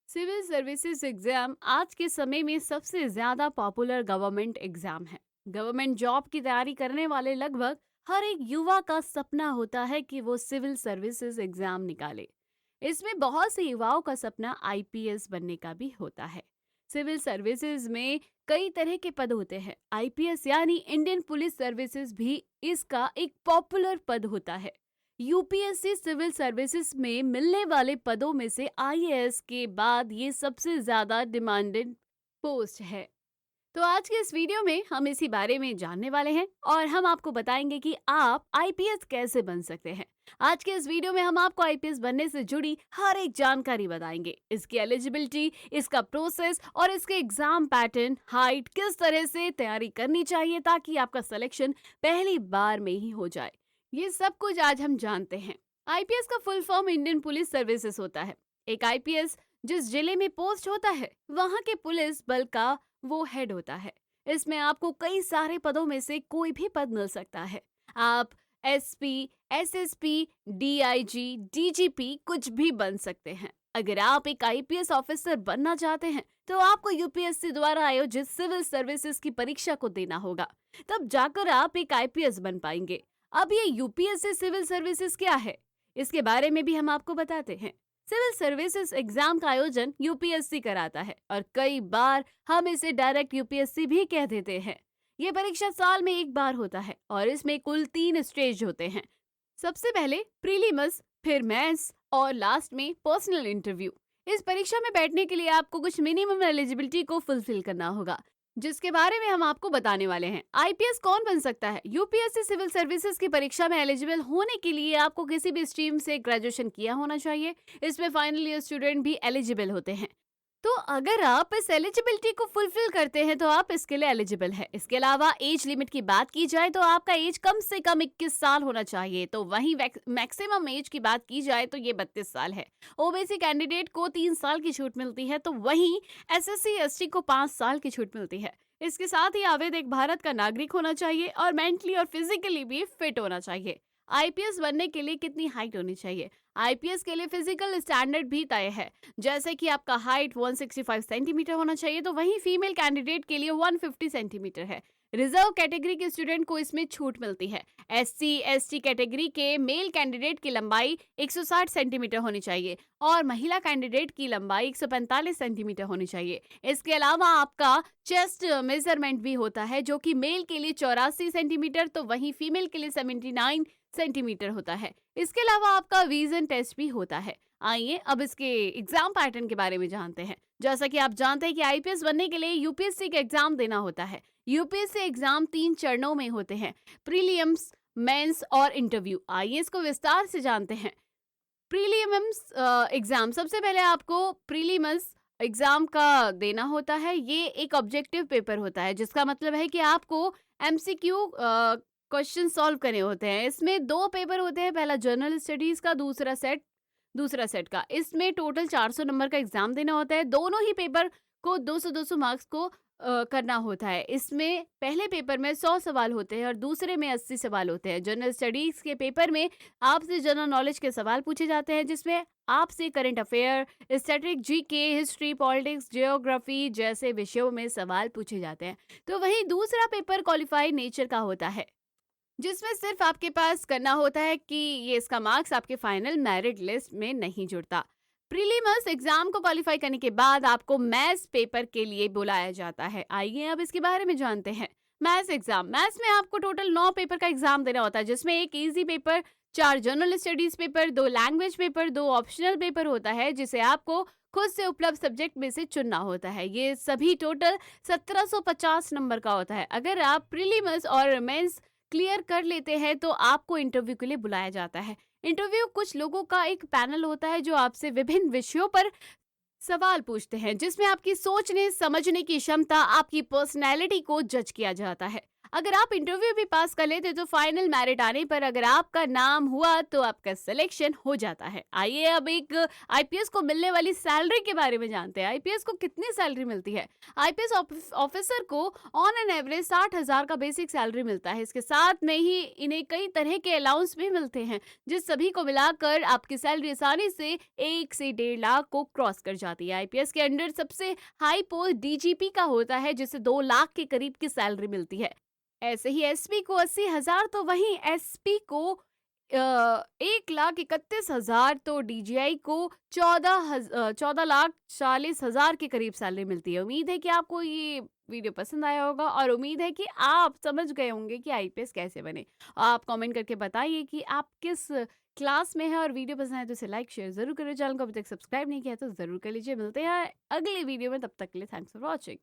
Civil services exam आज के समय में सबसे ज्यादा पॉपुलर गवर्नमेंट एग्जाम है। गवर्नमेंट जॉब की तैयारी करने वाले लगभग हर एक युवा का सपना होता है कि वो सिविल सर्विसेज एग्जाम निकाले। इसमें बहुत से युवाओं का सपना आईपीएस बनने का भी होता है। सिविल सर्विसेज में कई तरह के पद होते हैं। आईपीएस यानी इंडियन पुलिस सर्विसेज भी इसका एक पॉपुलर पद होता है। यूपीएससी सिविल सर्विसेज में मिलने वाले पदों में से आईएएस के बाद ये सबसे ज्यादा डिमांडेड पोस्ट है। तो आज के इस वीडियो में हम इसी बारे में जानने वाले हैं और हम आपको बताएंगे कि आप आईपीएस कैसे बन सकते हैं। आज के इस वीडियो में हम आपको आईपीएस बनने से जुड़ी हर एक जानकारी बताएंगे, इसकी एलिजिबिलिटी, इसका प्रोसेस और इसके एग्जाम पैटर्न, हाइट, किस तरह से तैयारी करनी चाहिए ताकि आपका सिलेक्शन पहली बार में ही हो जाए। ये सब कुछ आज हम जानते हैं। आईपीएस का full form Indian police services होता है। एक आईपीएस जिस जिले में पोस्ट होता है वहां के पुलिस बल का वो हेड होता है। इसमें आपको कई सारे पदों में से कोई भी पद मिल सकता है। आप एसपी, एसएसपी, डीआईजी, डीजीपी कुछ भी बन सकते हैं। अगर आप एक आईपीएस ऑफिसर बनना चाहते हैं तो आपको यूपीएससी द्वारा आयोजित सिविल सर्विसेज की परीक्षा को देना होगा, तब जाकर आप एक आईपीएस बन पाएंगे। अब ये यूपीएससी सिविल सर्विसेज क्या है, इसके बारे में भी हम आपको बताते हैं। सिविल सर्विसेज एग्जाम का आयोजन यूपीएससी कराता है और कई बार हम इसे डायरेक्ट यूपीएससी भी कह देते हैं। ये परीक्षा साल में एक बार होता है और इसमें कुल 3 स्टेज होते हैं। सबसे पहले प्रीलिम्स, फिर मेंस और लास्ट में पर्सनल इंटरव्यू। इस परीक्षा में बैठने के लिए आपको कुछ मिनिमम एलिजिबिलिटी को फुलफिल करना होगा, जिसके बारे में हम आपको बताने वाले हैं। आईपीएस कौन बन सकता है? यूपीएससी सिविल सर्विसेज की परीक्षा में एलिजिबल होने के लिए आपको किसी भी स्ट्रीम से ग्रेजुएशन किया होना चाहिए। इसमें फाइनल ईयर स्टूडेंट भी एलिजिबल होते हैं। तो अगर आप इस एलिजिबिलिटी को फुलफिल करते हैं तो आप इसके लिए एलिजिबल है। इसके अलावा एज लिमिट की बात की जाए तो आपका एज कम से कम 21 साल होना चाहिए। तो वहीं मैक्सिमम एज की बात की जाए तो ये 32 साल है। ओबीसी कैंडिडेट को 3 साल की छूट मिलती है, तो वहीं एसएससी एसटी को 5 साल की छूट मिलती है। इसके साथ ही आवेदक भारत का नागरिक होना चाहिए और मेंटली और फिजिकली भी फिट होना चाहिए। आईपीएस बनने के लिए कितनी हाइट होनी चाहिए? आईपीएस के लिए फिजिकल स्टैंडर्ड भी तय है, जैसे कि आपका हाइट 165 सेंटीमीटर होना चाहिए, तो वहीं फीमेल कैंडिडेट के लिए 150 सेंटीमीटर है। रिजर्व कैटेगरी के स्टूडेंट को इसमें छूट मिलती है। एससी एसटी कैटेगरी के मेल कैंडिडेट की लंबाई 160 सेंटीमीटर होनी चाहिए और महिला कैंडिडेट की लंबाई 145 सेंटीमीटर होनी चाहिए। इसके अलावा आपका चेस्ट मेजरमेंट भी होता है, जो कि मेल के लिए 84 सेंटीमीटर तो वहीं फीमेल के लिए 79 सेंटीमीटर होता है। इसके अलावा आपका विजन टेस्ट भी होता है। आइए अब इसके एग्जाम पैटर्न के बारे में जानते हैं। जैसा कि आप जानते हैं कि आईपीएस बनने के लिए यूपीएससी का एग्जाम देना होता है। यूपीएससी एग्जाम 3 चरणों में होते हैं, प्रीलिम्स, मेंस और इंटरव्यू। आइए इसको विस्तार से जानते हैं। प्रीलिम्स एग्जाम, सबसे पहले आपको प्रीलिम्स एग्जाम का देना होता है। ये एक ऑब्जेक्टिव पेपर होता है, जिसका मतलब है कि आपको एमसीक्यू क्वेश्चन सॉल्व करने होते हैं। इसमें 2 पेपर होते हैं, पहला जनरल स्टडीज का, दूसरा सेट का। इसमें टोटल 400 नंबर का एग्जाम देना होता है। दोनों ही पेपर को 200-200 मार्क्स को करना होता है। इसमें पहले पेपर में 100 सवाल होते हैं और दूसरे में 80 सवाल होते हैं। जनरल स्टडीज के पेपर में आपसे जनरल नॉलेज के सवाल पूछे जाते हैं, जिसमें आपसे current affair, static, GK, history, politics, geography जैसे विषयों में सवाल पूछे जाते हैं। तो वहीं दूसरा पेपर क्वालिफाइड नेचर का होता है, जिसमें सिर्फ आपके पास करना होता है कि ये इसका मार्क्स आपके फाइनल मेरिट लिस्ट में नहीं जुड़ता। प्रीलिम्स एग्जाम को क्वालिफाई करने के बाद आपको मैथ्स पेपर के लिए बुलाया जाता है। आइए अब इसके बारे में जानते हैं। मैथ्स एग्जाम, मैथ्स में आपको टोटल 9 पेपर का एग्जाम देना होता है, जिसमें एक easy paper, 4 general studies paper, 2 language paper, 2 optional paper होता है, जिसे आपको खुद से उपलब्ध सब्जेक्ट में से चुनना होता है। ये सभी टोटल 1750 नंबर का होता है। अगर आप प्रीलिम्स और मेंस क्लियर कर लेते हैं तो आपको इंटरव्यू के लिए बुलाया जाता है। इंटरव्यू कुछ लोगों का एक पैनल होता है जो आपसे विभिन्न विषयों पर सवाल पूछते हैं, जिसमें आपकी सोचने समझने की क्षमता, आपकी पर्सनैलिटी को जज किया जाता है। अगर आप इंटरव्यू भी पास कर लेते तो फाइनल मेरिट आने पर अगर आपका नाम हुआ तो आपका सिलेक्शन हो जाता है। आइए अब एक आईपीएस को मिलने वाली सैलरी के बारे में जानते हैं। आईपीएस को कितनी सैलरी मिलती है? आईपीएस ऑफिसर को ऑन एन एवरेज 60,000 का बेसिक सैलरी मिलता है। इसके साथ में ही इन्हें कई तरह के अलाउंस भी मिलते हैं, जिस सभी को मिलाकर आपकी सैलरी आसानी से 1 से 1.5 लाख को क्रॉस कर जाती है। आईपीएस के अंडर सबसे हाई पोस्ट डीजीपी का होता है, जिसे 2 लाख के करीब की सैलरी मिलती है। ऐसे ही एसपी को 80,000, तो वहीं एसपी को 1,31,000, तो डीजीआई को 14,40,000 के करीब सैलरी मिलती है। उम्मीद है कि आपको ये वीडियो पसंद आया होगा और उम्मीद है कि आप समझ गए होंगे कि आईपीएस कैसे बने। आप कमेंट करके बताइए कि आप किस क्लास में हैं, और वीडियो पसंद आए तो इसे लाइक शेयर जरूर करें। चैनल को अभी तक सब्सक्राइब नहीं किया तो जरूर कर लीजिए। मिलते हैं अगली वीडियो में, तब तक के लिए थैंक्स फॉर वॉचिंग।